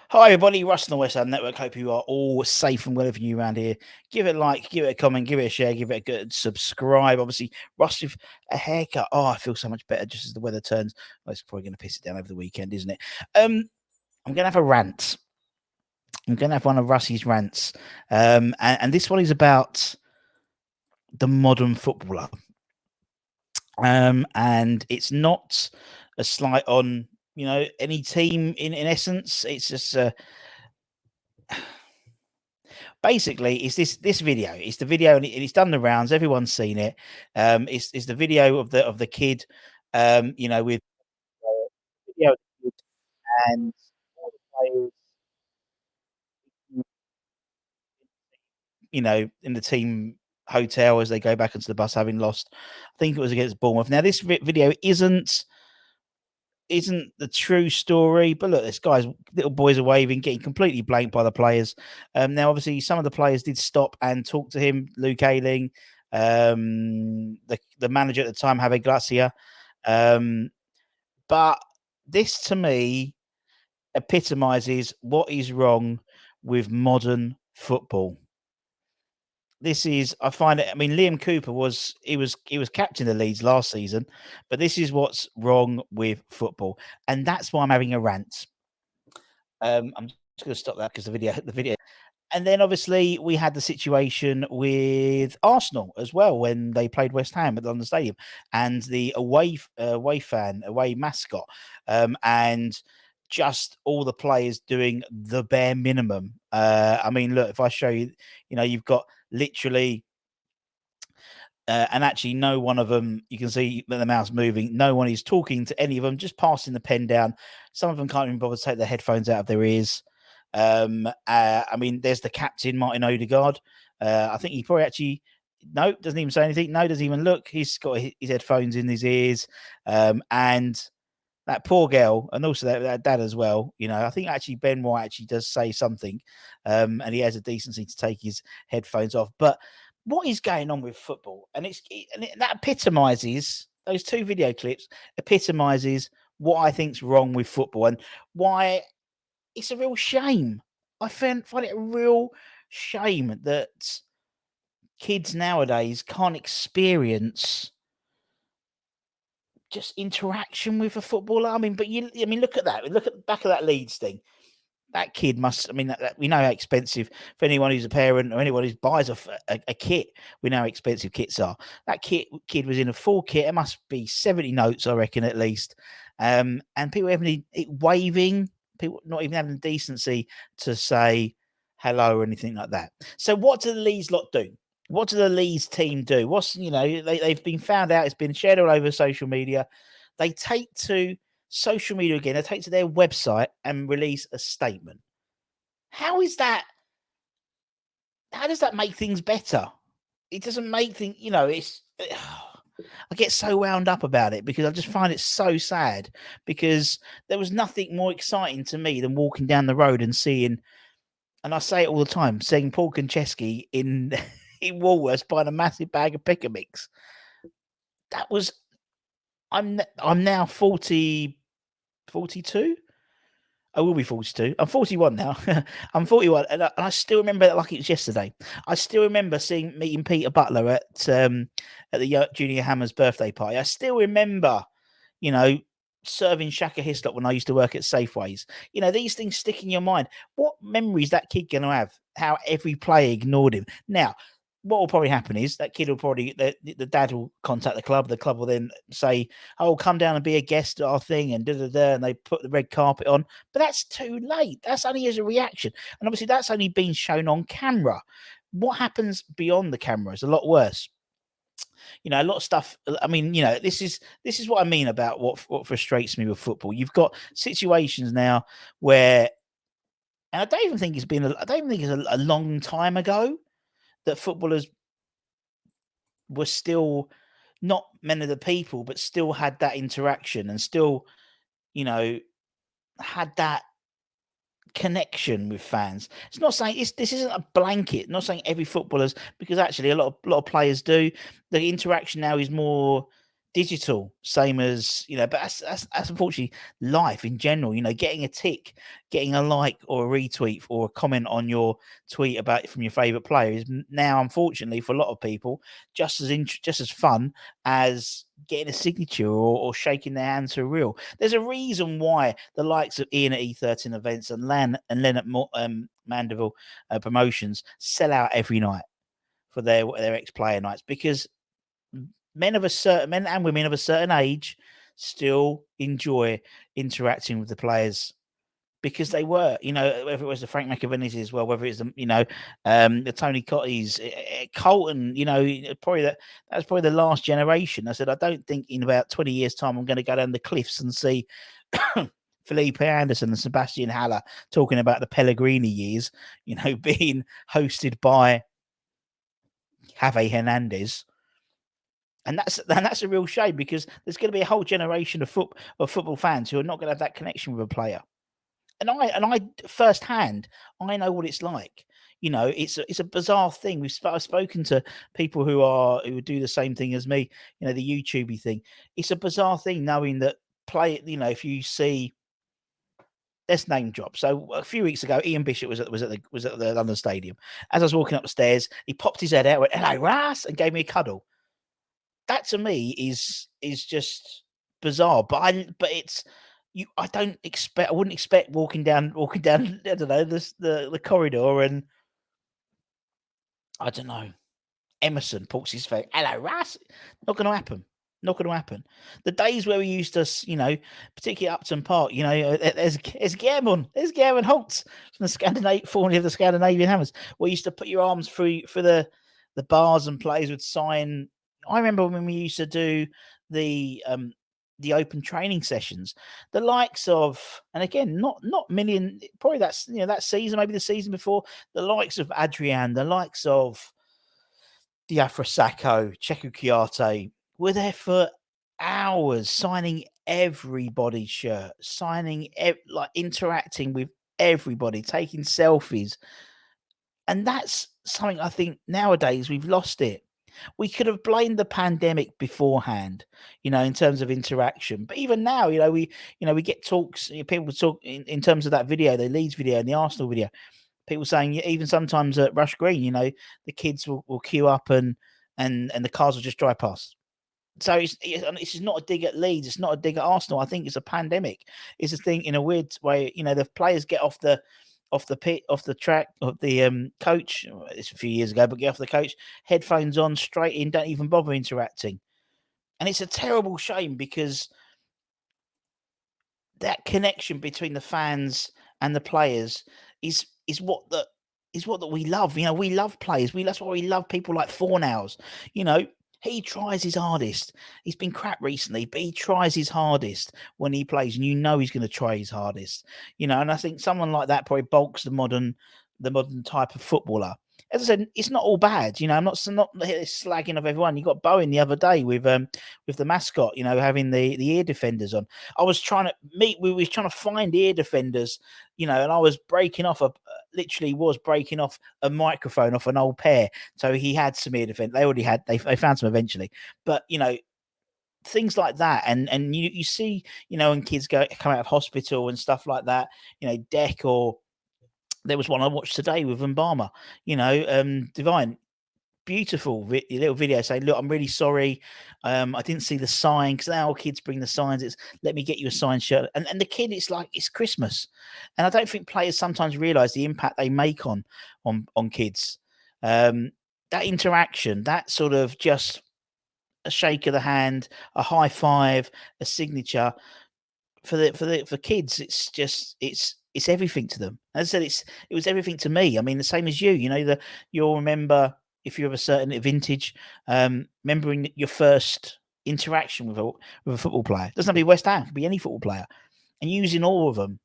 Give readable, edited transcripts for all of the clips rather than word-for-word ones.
Hi, everybody. Russ on the West Ham Network. Hope you are all safe and well if you around here. Give it a like, give it a comment, give it a share, give it a good subscribe. Obviously, Russ with a haircut. Oh, I feel so much better just as the weather turns. Well, it's probably going to piss it down over the weekend, isn't it? I'm going to have a rant. I'm going to have one of Russy's rants. And this one is about the modern footballer. And it's not a slight on, any team in essence. It's just basically it's this video. It's the video, and it's done the rounds. Everyone's seen it. It's the video of the kid, with video of the kid and all the players, in the team hotel as they go back into the bus having lost. I think it was against Bournemouth. Now this video isn't the true story, but look, this guy's little boys are waving, getting completely blanked by the players. Now, obviously, some of the players did stop and talk to him. Luke Ayling, the manager at the time, Javier Glacia. But this, to me, epitomizes what is wrong with modern football. This is, I find it. I mean, Liam Cooper was captain of Leeds last season, but this is what's wrong with football, and that's why I'm having a rant. I'm just going to stop that because the video, and then obviously we had the situation with Arsenal as well when they played West Ham at the London Stadium, and the away mascot, and just all the players doing the bare minimum. I mean, look, if I show you, you've got literally and actually no one of them, you can see the mouse moving, no one is talking to any of them, just passing the pen down. Some of them can't even bother to take their headphones out of their ears. I mean, there's the captain, Martin Odegaard. I think he probably actually doesn't even say anything. No, doesn't even look. He's got his headphones in his ears. And that poor girl, and also that dad as well. I think actually Ben White actually does say something, and he has a decency to take his headphones off. But what is going on with football? And that epitomizes, those two video clips epitomizes what I think's wrong with football and why it's a real shame. I find it a real shame that kids nowadays can't experience just interaction with a footballer. I mean, look at that. Look at the back of that Leeds thing. That kid must. I mean, we know how expensive for anyone who's a parent or anyone who buys a kit. We know how expensive kits are. That kid was in a full kit. It must be 70 notes, I reckon, at least. And people having waving, people not even having the decency to say hello or anything like that. So, what do the Leeds lot do? What do the Leeds team do? They've been found out. It's been shared all over social media. They take to social media again. They take to their website and release a statement. How is that? How does that make things better? It doesn't make things. It's. I get so wound up about it because I just find it so sad. Because there was nothing more exciting to me than walking down the road and seeing, and I say it all the time, seeing Paul Konchesky in in Woolworths buying a massive bag of pick a mix. That was. I'm now 42. I will be 42. I'm 41 now. I'm 41, and I still remember it like it was yesterday. I still remember meeting Peter Butler at the Junior Hammers birthday party. I still remember, serving Shaka Hislop when I used to work at Safeways. These things stick in your mind. What memories that kid going to have? How every player ignored him. Now, what will probably happen is that kid will probably the dad will contact the club. The club will then say, "Oh, come down and be a guest at our thing," and and they put the red carpet on. But that's too late. That's only as a reaction, and obviously that's only been shown on camera. What happens beyond the camera is a lot worse. A lot of stuff. I mean, this is what I mean about what frustrates me with football. You've got situations now where, and I don't even think it's been. I don't even think it's a long time ago that footballers were still not men of the people, but still had that interaction and still, you know, had that connection with fans. It's not saying this isn't a blanket. Not saying every footballer's, because actually a lot of players do. The interaction now is more digital, same as, but that's unfortunately life in general. Getting a tick, getting a like or a retweet or a comment on your tweet about from your favorite player is now, unfortunately, for a lot of people, just as fun as getting a signature or shaking their hands for real. There's a reason why the likes of Ian at E13 events and Leonard Mandeville promotions sell out every night for their ex-player nights, because men and women of a certain age still enjoy interacting with the players, because they were, whether it was the Frank McAvinneys as well, whether it's the Tony Cotteys, Colton, probably that was probably the last generation. I said, I don't think in about 20 years' time I'm going to go down the cliffs and see Felipe Anderson and Sebastian Haller talking about the Pellegrini years, being hosted by Javi Hernandez. And that's a real shame, because there's going to be a whole generation of football fans who are not going to have that connection with a player. And I firsthand, I know what it's like. It's a bizarre thing. I've spoken to people who do the same thing as me. The YouTubey thing. It's a bizarre thing knowing that if you see, let's name drop. So a few weeks ago, Ian Bishop was at the London Stadium. As I was walking up the stairs, he popped his head out, went, "Hello, Russ," and gave me a cuddle. That to me is just bizarre, but it's I wouldn't expect walking down I don't know, the corridor, and I don't know, Emerson pulls his face, "Hello, Russ." Not going to happen. Not going to happen. The days where we used to, particularly Upton Park, there's German Holtz from formerly of the Scandinavian Hammers. We used to put your arms through for the bars, and players would sign. I remember when we used to do the open training sessions, the likes of, and again, not million, probably that's that season, maybe the season before, the likes of Adrian, the likes of Diafrasacco, Cheku Chiarte were there for hours, signing everybody's shirt, interacting with everybody, taking selfies. And that's something I think nowadays we've lost it. We could have blamed the pandemic beforehand, in terms of interaction. But even now, we get talks, people talk in terms of that video, the Leeds video and the Arsenal video, people saying even sometimes at Rush Green, the kids will queue up and the cars will just drive past. So it's not a dig at Leeds. It's not a dig at Arsenal. I think it's a pandemic. It's a thing in a weird way. The players get off the track of the coach. It's a few years ago, but get off the coach, headphones on, straight in, don't even bother interacting. And it's a terrible shame, because that connection between the fans and the players is what we love. We love players. That's why we love people like Fornals. He tries his hardest. He's been crap recently, but he tries his hardest when he plays, and he's going to try his hardest. And I think someone like that probably bulks the modern type of footballer. As I said, it's not all bad. I'm not slagging off everyone. You got Bowen the other day with the mascot, having the ear defenders on. We were trying to find ear defenders, and I was breaking off a microphone off an old pair. So he had some ear defenders. They found some eventually, but things like that, and you see, when kids come out of hospital and stuff like that, Deck, or there was one I watched today with Mbama, Divine, beautiful little video saying, "Look, I'm really sorry, I didn't see the sign," because now kids bring the signs. It's, "Let me get you a signed shirt," and the kid, it's like it's Christmas. And I don't think players sometimes realize the impact they make on kids. That interaction, that sort of just a shake of the hand, a high five, a signature, for kids, it's everything to them. As I said, it was everything to me. I mean, the same as you. You'll remember, if you're of a certain vintage, remembering your first interaction with a football player. It doesn't have to be West Ham; it could be any football player, and using all of them.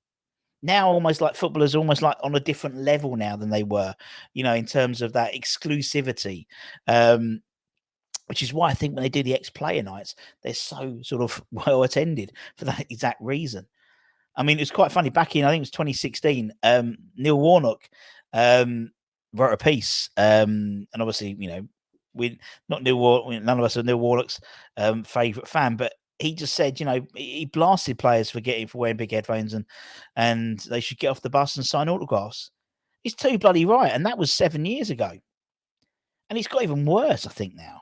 Now, almost like footballers, almost like on a different level now than they were, in terms of that exclusivity. Which is why I think when they do the ex-player nights, they're so sort of well attended for that exact reason. I mean, it's quite funny. Back in, I think it was 2016, Neil Warnock wrote a piece, and obviously, not Neil Warnock, none of us are Neil Warnock's favourite fan, but he just said, he blasted players for wearing big headphones and they should get off the bus and sign autographs. He's too bloody right, and that was 7 years ago, and it's got even worse, I think now.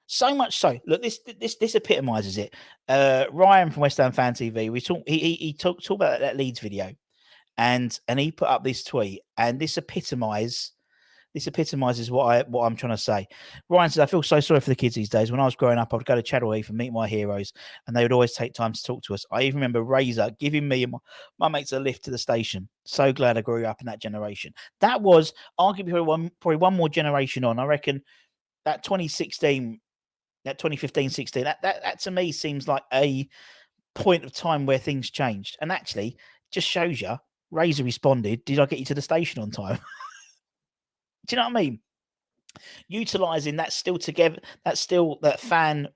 So much so, look, this epitomises it. Ryan from West Ham Fan TV, he talked about that Leeds video, and he put up this tweet, and this epitomises what I'm trying to say. Ryan says, I feel so sorry for the kids these days. When I was growing up, I would go to Channel Heath and meet my heroes, and they would always take time to talk to us. I even remember Razor giving me and my mates a lift to the station. So glad I grew up in that generation. That was arguably probably one more generation on. I reckon that 2016, that 2015-16, that to me seems like a point of time where things changed. And actually, just shows you, Razor responded, did I get you to the station on time? Do you know what I mean? Utilizing that still together, that fan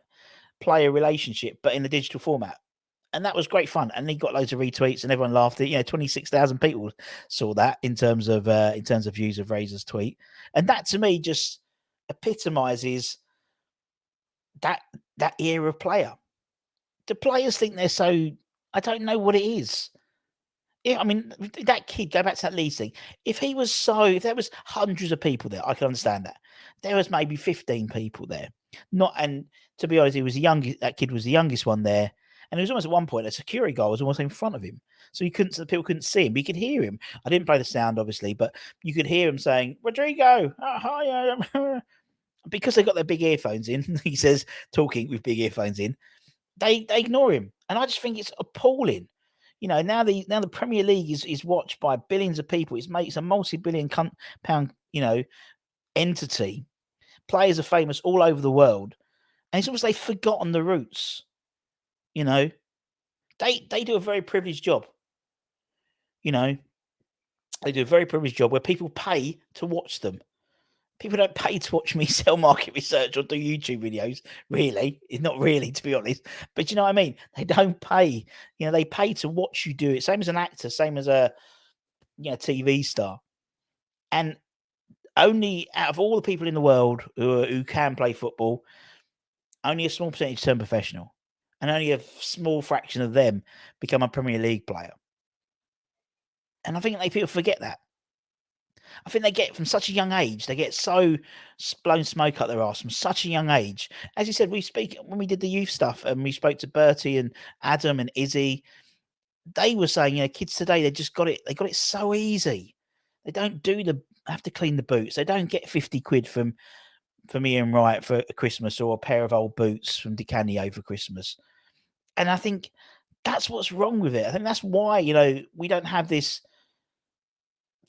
player relationship, but in a digital format. And that was great fun. And he got loads of retweets and everyone laughed at 26,000 people saw that in terms of views of Razor's tweet. And that to me just epitomizes that era of player. The players think they're so, I don't know what it is. Yeah, I mean, that kid, go back to that Leeds thing. If there was hundreds of people there, I can understand that. There was maybe 15 people there. And to be honest, that kid was the youngest one there. And it was almost at one point, a security guard was almost in front of him. So people couldn't see him, but you could hear him. I didn't play the sound, obviously, but you could hear him saying, Rodrigo, hi. Because they got their big earphones in, he says, talking with big earphones in, they ignore him. And I just think it's appalling. Now the Premier League is watched by billions of people. It's a multi-billion pound, entity. Players are famous all over the world, and it's almost they've forgotten the roots. They do a very privileged job. They do a very privileged job where people pay to watch them. People don't pay to watch me sell market research or do YouTube videos. Really, it's not really, to be honest. But you know what I mean? They don't pay. They pay to watch you do it. Same as an actor, same as a TV star. And only out of all the people in the world who can play football, only a small percentage turn professional, and only a small fraction of them become a Premier League player. And I think people forget that. I think they get from such a young age, they get so blown smoke up their arse from such a young age. As you said, when we did the youth stuff and we spoke to Bertie and Adam and Izzy, they were saying, kids today, they just got it. They got it so easy. They don't have to clean the boots. They don't get 50 quid from Ian Wright for Christmas or a pair of old boots from DiCanio for Christmas. And I think that's what's wrong with it. I think that's why, we don't have this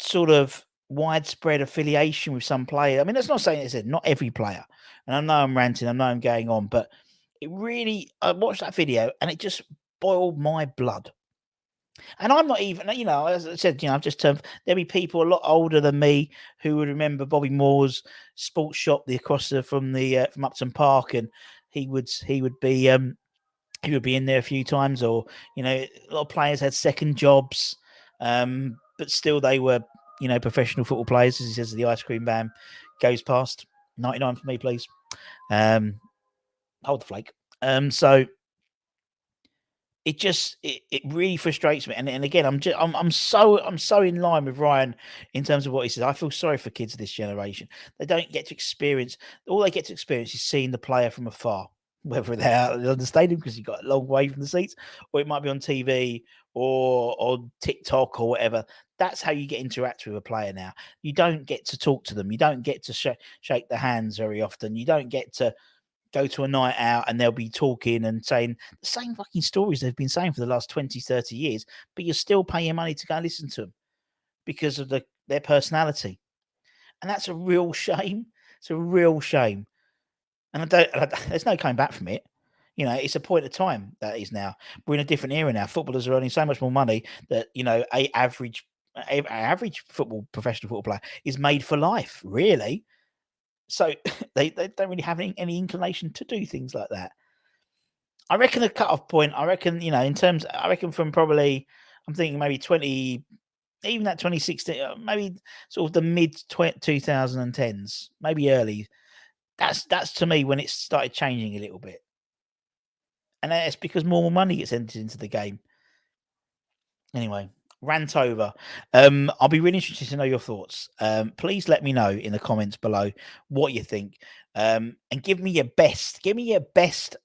sort of widespread affiliation with some player. I mean, that's not saying it's not every player. And I know I'm ranting, I know I'm going on, but I watched that video and it just boiled my blood. And I'm not even, as I said, I've just turned, there'll be people a lot older than me who would remember Bobby Moore's sports shop, from Upton Park, and he would be in there a few times, or, a lot of players had second jobs, but still they were, professional football players, as he says, the ice cream van goes past. 99 for me, please. Hold the flake. So it really frustrates me. And again, I'm so in line with Ryan in terms of what he says. I feel sorry for kids of this generation. They don't get to experience, all they get to experience is seeing the player from afar, whether they're out on the stadium because you got a long way from the seats, or it might be on TV or on TikTok or whatever. That's how you get interact with a player now. You don't get to talk to them. You don't get to shake their hands very often. You don't get to go to a night out and they'll be talking and saying the same fucking stories they've been saying for the last 20, 30 years, but you're still paying money to go and listen to them because of their personality. And that's a real shame. It's a real shame. And there's no coming back from it. It's a point of time that is now. We're in a different era now. Footballers are earning so much more money that, a average professional football player is made for life, really. So they don't really have any inclination to do things like that. I reckon the cut-off point, from probably, I'm thinking maybe 2016, maybe sort of the mid 2010s, maybe early. That's to me when it started changing a little bit, and that's because more money gets entered into the game. Anyway, rant over. I'll be really interested to know your thoughts. Please let me know in the comments below what you think, and give me your best. Give me your best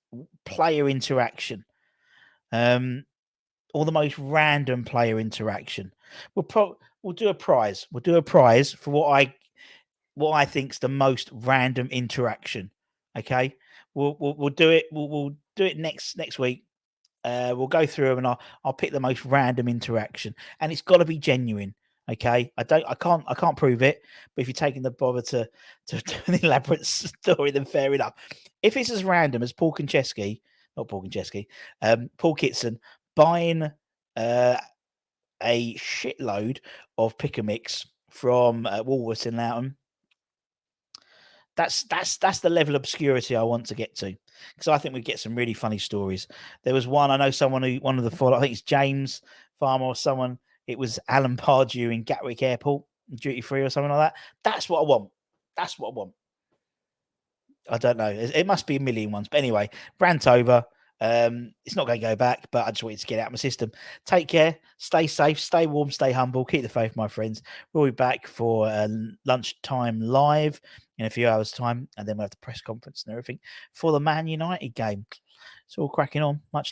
player interaction, or the most random player interaction. We'll do a prize. We'll do a prize for what I think's the most random interaction. Okay, we'll do it. We'll do it next week. We'll go through them, and I'll pick the most random interaction, and it's got to be genuine. Okay, I can't prove it, but if you're taking the bother to do an elaborate story, then fair enough. If it's as random as Paul Konchesky, not Paul Konchesky, Paul Kitson buying a shitload of pick a mix from Woolworths in Loughton, that's the level of obscurity I want to get to, because I think we get some really funny stories. There was one I know, one of the follow, I think it's James Farmer or someone. It was Alan Pardew in Gatwick Airport, duty free or something like that. That's what I want. That's what I want. I don't know. It must be a million ones, but anyway, rant over. It's not going to go back, but I just wanted to get it out of my system. Take care, stay safe, stay warm, stay humble, keep the faith, my friends. We'll be back for lunchtime live in a few hours' time, and then we'll have the press conference and everything for the Man United game. It's all cracking on. Much love.